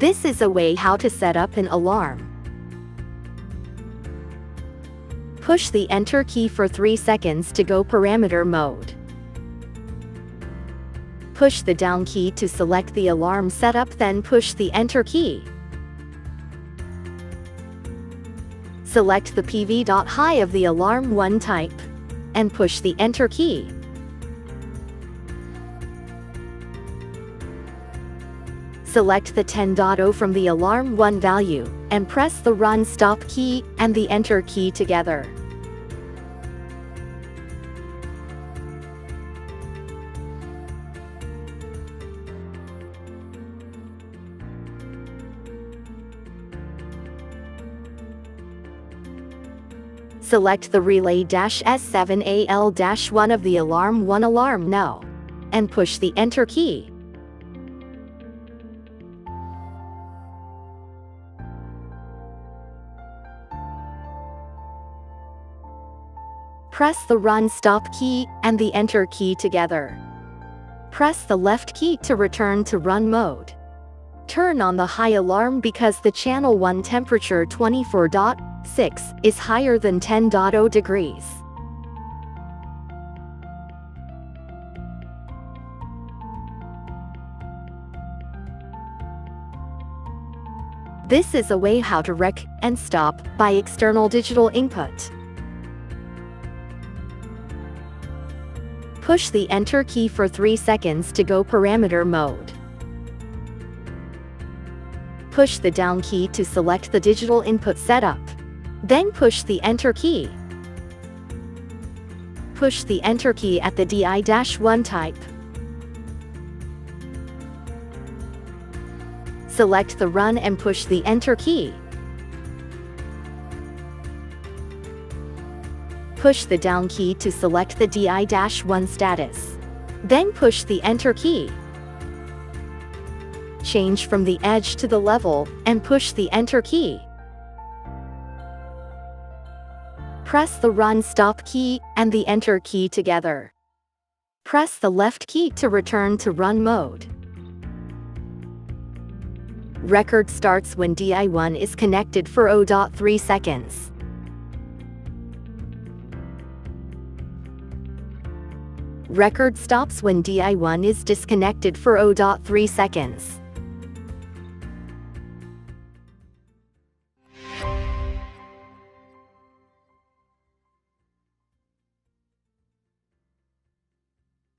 This is a way how to set up an alarm. Push the Enter key for 3 seconds to go parameter mode. Push the down key to select the alarm setup, then push the Enter key. Select the PV.high of the alarm 1 type, and push the Enter key. Select the 10.0 from the alarm 1 value, and press the Run Stop key and the Enter key together. Select the Relay-S7AL-1 of the alarm 1 alarm now, and push the Enter key. Press the Run Stop key and the Enter key together. Press the left key to return to run mode. Turn on the high alarm because the channel 1 temperature 24.6 is higher than 10.0 degrees. This is a way how to rec and stop by external digital input. Push the Enter key for 3 seconds to go parameter mode. Push the down key to select the digital input setup. Then push the Enter key. Push the Enter key at the DI-1 type. Select the Run and push the Enter key. Push the down key to select the DI-1 status. Then push the Enter key. Change from the edge to the level, and push the Enter key. Press the Run Stop key and the Enter key together. Press the left key to return to run mode. Record starts when DI1 is connected for 0.3 seconds. Record stops when DI1 is disconnected for 0.3 seconds.